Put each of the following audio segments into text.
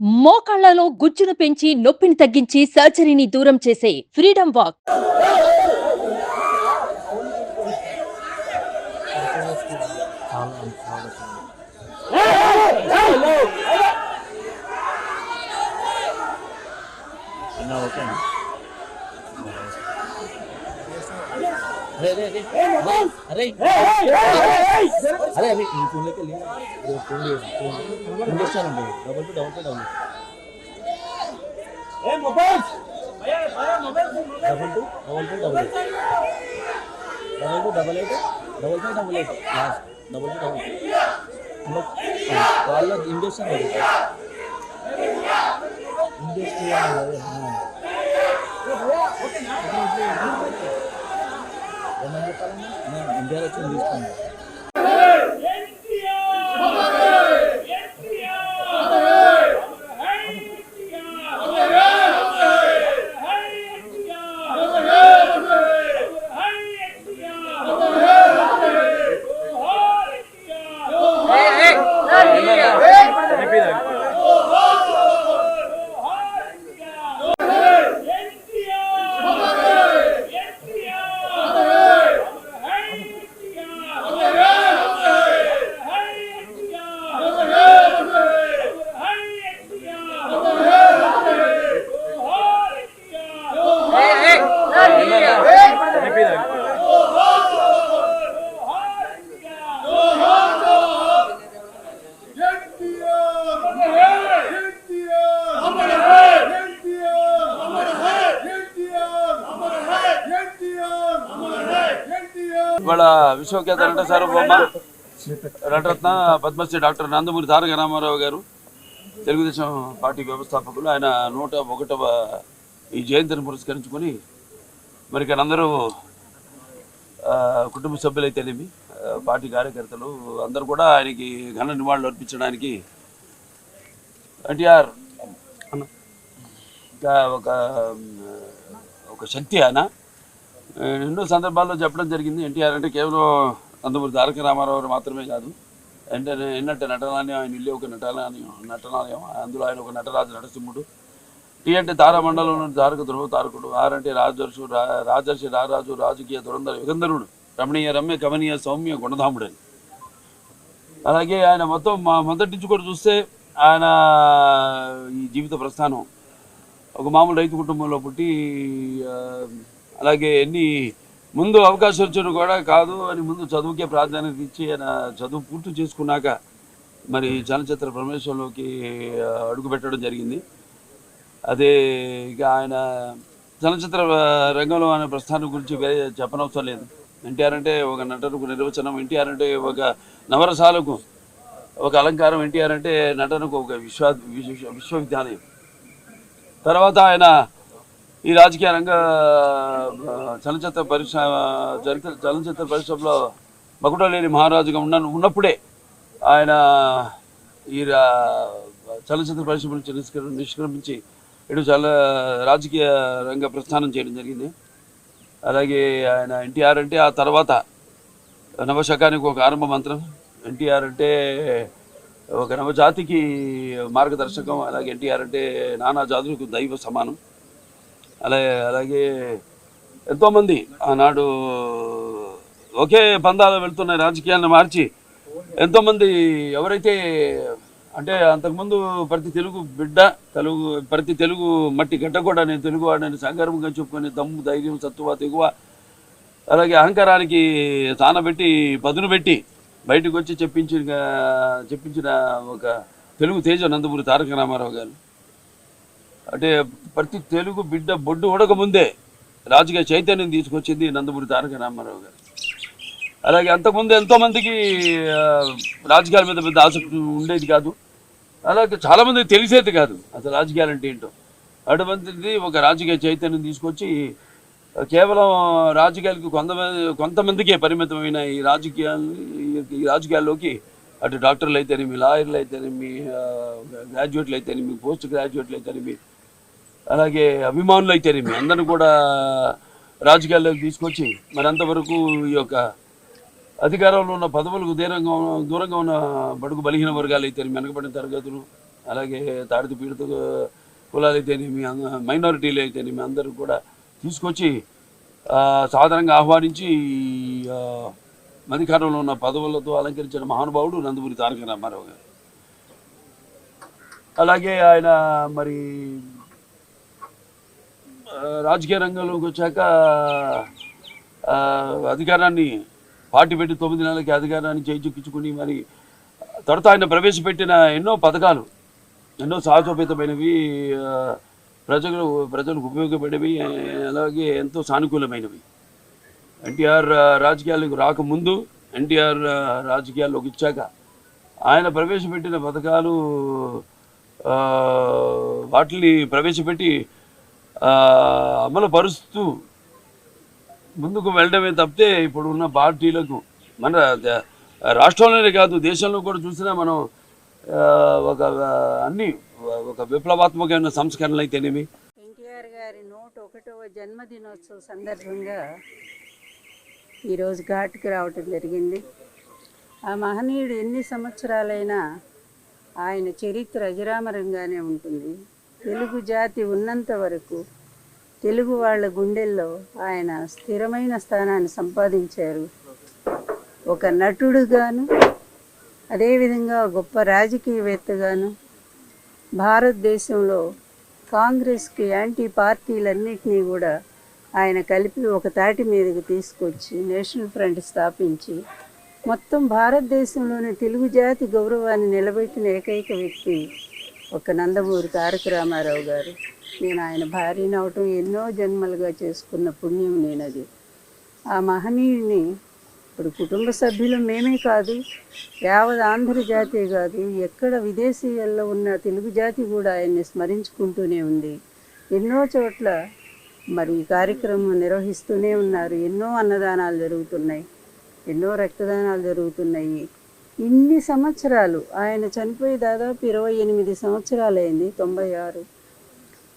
మోకాళ్లలో గుజ్జును పెంచి నొప్పిని తగ్గించి సర్జరీని దూరం చేసే ఫ్రీడమ్ వాక్. अरे अभी फोन लेके लिए फोन इंजेक्शन है डबल पे डबल ए मोबाइल डबल पे डबल వాళ్ళ ఇంజెక్షన్ ఇండియాలో వచ్చి తీసుకున్నాను. ఇవాళ విశ్వఖ్యాత నట సార్వభౌమ నటరత్న పద్మశ్రీ డాక్టర్ నందమూరి తారక రామారావు గారు తెలుగుదేశం పార్టీ వ్యవస్థాపకులు. ఆయన 101వ ఈ జయంతిని పురస్కరించుకొని మరి ఇక్కడ అందరూ కుటుంబ సభ్యులైతేనేమి పార్టీ కార్యకర్తలు అందరూ కూడా ఆయనకి ఘన నివాళులు అర్పించడానికి ఎన్టీఆర్ ఒక శక్తి. ఆయన ఎన్నో సందర్భాల్లో చెప్పడం జరిగింది. ఎన్టీఆర్ అంటే కేవలం నందమూరి తారక రామారావు మాత్రమే కాదు, ఎన్నట్టు నటనాలయం, ఆయన ఇల్లు ఒక నటనాలయం, అందులో ఆయన ఒక నటరాజు నరసింహుడు. టీ అంటే తారామండలంలో తారక ధ్రువ తారకుడు, ఆర్ అంటే రాజర్షి రారాజు రాజకీయ దురంధర యుగంధరుడు, రమణీయ రమ్య కమనీయ సౌమ్య గుణధాముడు అని. అలాగే ఆయన మొత్తం మొదటి నుంచి కూడా చూస్తే ఆయన ఈ జీవిత ప్రస్థానం ఒక మామూలు రైతు కుటుంబంలో పుట్టి, అలాగే ఎన్ని ముందు అవకాశాలు వచ్చారు కూడా కాదు అని ముందు చదువుకే ప్రాధాన్యత ఇచ్చి ఆయన చదువు పూర్తి చేసుకున్నాక మరి చలనచిత్ర ప్రవేశంలోకి అడుగు పెట్టడం జరిగింది. అదే ఇక ఆయన చలనచిత్ర రంగంలో ఆయన ప్రస్థానం గురించి వేరే చెప్పనవసరం లేదు. ఎన్టీఆర్ అంటే ఒక నటనకు నిర్వచనం, ఎన్టీఆర్ అంటే ఒక నవరసాలకు ఒక అలంకారం, ఎన్టీఆర్ అంటే నటనకు ఒక విశ్వవిద్యాలయం. తర్వాత ఆయన ఈ రాజకీయ రంగ చలనచిత్ర పరిశ్రమలో మకుటలేని మహారాజుగా ఉన్నప్పుడే ఆయన ఈ చలనచిత్ర పరిశ్రమ నుంచి నిష్క్రమించి ఇటు రాజకీయ రంగ ప్రస్థానం చేయడం జరిగింది. అలాగే ఆయన ఎన్టీఆర్ అంటే ఆ తర్వాత నవశకానికి ఒక ఆరంభ మంత్రం, ఎన్టీఆర్ అంటే ఒక నవజాతికి మార్గదర్శకం, అలాగే ఎన్టీఆర్ అంటే నానా జాతులకు దైవ సమానం. అలాగే ఎంతోమంది ఆనాడు ఒకే పందాలు వెళ్తున్న రాజకీయాలను మార్చి ఎంతోమంది ఎవరైతే అంటే అంతకుముందు ప్రతి తెలుగు మట్టి గడ్డ కూడా నేను తెలుగు వాడిని సంగర్వంగా చెప్పుకొని దమ్ము ధైర్యం సత్తువ తెగువ అలాగే అహంకారానికి తానబెట్టి పదును పెట్టి బయటకు వచ్చి చెప్పించిన ఒక తెలుగు తేజ నందమూరి తారక రామారావు గారు. అంటే ప్రతి తెలుగు బిడ్డ బొడ్డు ఉడకముందే రాజకీయ చైతన్యం తీసుకొచ్చింది నందమూరి తారక రామారావు గారు. అలాగే అంతకుముందు ఎంతోమందికి రాజకీయాల మీద పెద్ద ఆసక్తి ఉండేది కాదు, అలాగే చాలామందికి తెలిసేది కాదు అసలు రాజకీయాలు అంటే ఏంటో. అటువంటిది ఒక రాజకీయ చైతన్యం తీసుకొచ్చి కేవలం రాజకీయాలకు కొంతమందికే పరిమితమైన ఈ రాజకీయాల్లోకి అటు డాక్టర్లు అయితేనేమి, లాయర్లు అయితేనేమి, గ్రాడ్యుయేట్లు అయితేనేమి, పోస్ట్ గ్రాడ్యుయేట్లు అయితేనేమి, అలాగే అభిమానులు అయితేనేమి అందరూ కూడా రాజకీయాల్లోకి తీసుకొచ్చి మరి అంతవరకు ఈ యొక్క అధికారంలో ఉన్న పదవులకు దూరంగా ఉన్న బడుగు బలహీన వర్గాలు అయితేనేమి, వెనకబడిన తరగతులు, అలాగే తాడిత పీడిత కులాలు అయితేనేమి, మైనారిటీలు అయితేనేమి అందరూ కూడా తీసుకొచ్చి సాధారణంగా ఆహ్వానించి అధికారంలో ఉన్న పదవులతో అలంకరించిన మహానుభావుడు నందమూరి తారక రామారావు గారు. అలాగే ఆయన మరి రాజకీయ రంగంలోకి వచ్చాక అధికారాన్ని పార్టీ పెట్టి 9 నెలలకి అధికారాన్ని చేజిక్కించుకుని మరి తర్వాత ఆయన ప్రవేశపెట్టిన ఎన్నో పథకాలు ఎన్నో సాహసోపేతమైనవి, ప్రజలకు ఉపయోగపడేవి, అలాగే ఎంతో సానుకూలమైనవి. ఎన్టీఆర్ రాజకీయాలకు రాకముందు, ఎన్టీఆర్ రాజకీయాల్లోకి వచ్చాక ఆయన ప్రవేశపెట్టిన పథకాలు వాటిని ప్రవేశపెట్టి అమలు పరుస్తూ ముందుకు వెళ్ళడమే తప్పితే ఇప్పుడు ఉన్న పార్టీలకు మన రాష్ట్రంలోనే కాదు దేశంలో కూడా చూసినా మనం ఒక విప్లవాత్మకమైన సంస్కరణలు అయితేనేమి. ఎన్టీఆర్ గారి 101వ జన్మదినోత్సవ సందర్భంగా ఈరోజు ఘాట్కి రావటం జరిగింది. ఆ మహనీయుడు ఎన్ని సంవత్సరాలైనా ఆయన చరిత్ర అజరామరంగానే ఉంటుంది. తెలుగు జాతి ఉన్నంత వరకు తెలుగు వాళ్ళ గుండెల్లో ఆయన స్థిరమైన స్థానాన్ని సంపాదించారు. ఒక నటుడుగాను, అదేవిధంగా గొప్ప రాజకీయవేత్తగాను, భారతదేశంలో కాంగ్రెస్కి యాంటీ పార్టీలన్నింటినీ కూడా ఆయన కలిపి ఒక తాటి మీదకి తీసుకొచ్చి నేషనల్ ఫ్రంట్ స్థాపించి మొత్తం భారతదేశంలోని తెలుగు జాతి గౌరవాన్ని నిలబెట్టిన ఏకైక వ్యక్తి ఒక నందమూరి తారక రామారావు గారు. నేను ఆయన భార్యని అవటం ఎన్నో జన్మలుగా చేసుకున్న పుణ్యం నేనది. ఆ మహనీయుడిని ఇప్పుడు కుటుంబ సభ్యులు మేమే కాదు, యావత్ ఆంధ్ర జాతే కాదు, ఎక్కడ విదేశీయాల్లో ఉన్న తెలుగు జాతి కూడా ఆయన్ని స్మరించుకుంటూనే ఉంది. ఎన్నో చోట్ల మరి ఈ కార్యక్రమం నిర్వహిస్తూనే ఉన్నారు. ఎన్నో అన్నదానాలు జరుగుతున్నాయి, ఎన్నో రక్తదానాలు జరుగుతున్నాయి. ఇన్ని సంవత్సరాలు ఆయన చనిపోయి దాదాపు 28 సంవత్సరాలైంది. 96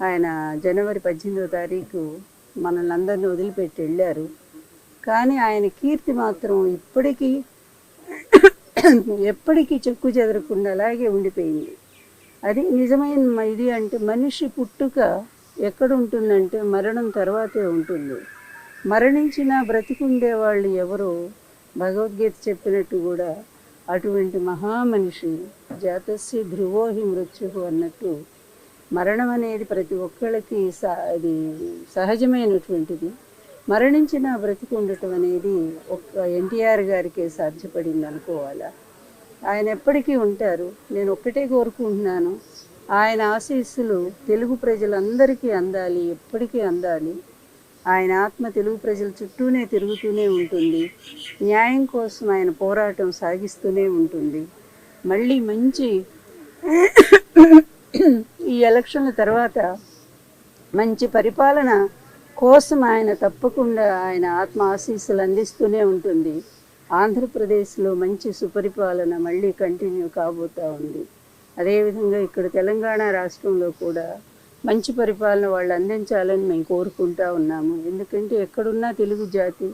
ఆయన జనవరి 18వ తారీఖు మనల్ని అందరినీ వదిలిపెట్టి వెళ్ళారు. కానీ ఆయన కీర్తి మాత్రం ఎప్పటికీ చెక్కు చెదరకుండా అలాగే ఉండిపోయింది. అది నిజమైన ఇది అంటే మనిషి పుట్టుక ఎక్కడ ఉంటుందంటే మరణం తర్వాతే ఉంటుంది. మరణించినా బ్రతికుండే వాళ్ళు ఎవరో భగవద్గీత చెప్పినట్టు కూడా అటువంటి మహామనిషి జాతస్య ధ్రువోహి మృత్యు అన్నట్టు మరణం అనేది ప్రతి ఒక్కళ్ళకి అది సహజమైనటువంటిది. మరణించిన బ్రతికి ఉండటం అనేది ఒక్క ఎన్టీఆర్ గారికే సాధ్యపడింది అనుకోవాలా. ఆయన ఎప్పటికీ ఉంటారు. నేను ఒక్కటే కోరుకుంటున్నాను, ఆయన ఆశీస్సులు తెలుగు ప్రజలందరికీ అందాలి, ఎప్పటికీ అందాలి. ఆయన ఆత్మ తెలుగు ప్రజల చుట్టూనే తిరుగుతూనే ఉంటుంది. న్యాయం కోసం ఆయన పోరాటం సాగిస్తూనే ఉంటుంది. మళ్ళీ మంచి ఈ ఎలక్షన్ల తర్వాత మంచి పరిపాలన కోసం ఆయన తప్పకుండా ఆయన ఆత్మ ఆశీస్సులు అందిస్తూనే ఉంటుంది. ఆంధ్రప్రదేశ్లో మంచి సుపరిపాలన మళ్ళీ కంటిన్యూ కాబోతూ ఉంది. అదేవిధంగా ఇక్కడ తెలంగాణ రాష్ట్రంలో కూడా మంచి పరిపాలన వాళ్ళు అందించాలని మేము కోరుకుంటూ ఉన్నాము. ఎందుకంటే ఎక్కడున్నా తెలుగు జాతి,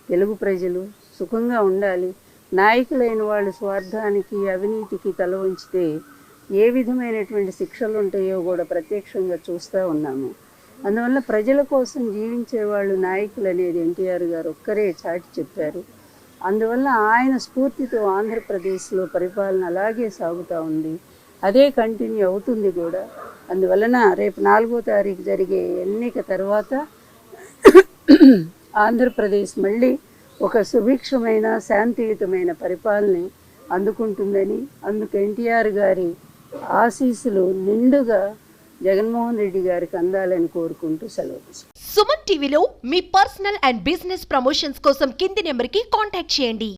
తెలుగు ప్రజలు సుఖంగా ఉండాలి. నాయకులైన వాళ్ళు స్వార్థానికి, అవినీతికి తల వంచితే ఏ విధమైనటువంటి శిక్షలు ఉంటాయో కూడా ప్రత్యక్షంగా చూస్తూ ఉన్నాము. అందువల్ల ప్రజల కోసం జీవించే వాళ్ళు నాయకులు అనేది ఎన్టీఆర్ గారు ఒక్కరే చాటి చెప్పారు. అందువల్ల ఆయన స్ఫూర్తితో ఆంధ్రప్రదేశ్లో పరిపాలన అలాగే సాగుతూ ఉంది. అదే కంటిన్యూ అవుతుంది కూడా. అందువలన రేపు 4వ తారీఖు జరిగే ఎన్నిక తర్వాత ఆంధ్రప్రదేశ్ మళ్ళీ ఒక సుభిక్షమైన శాంతియుతమైన పరిపాలన అందుకుంటుందని, అందుకు ఎన్టీఆర్ గారి ఆశీస్సులు నిండుగా జగన్మోహన్ రెడ్డి గారికి అందాలని కోరుకుంటూ సెలవు. సుమన్ టీవీలో మీ పర్సనల్ అండ్ బిజినెస్ ప్రమోషన్స్ కోసం కింది నెంబర్కి కాంటాక్ట్ చేయండి.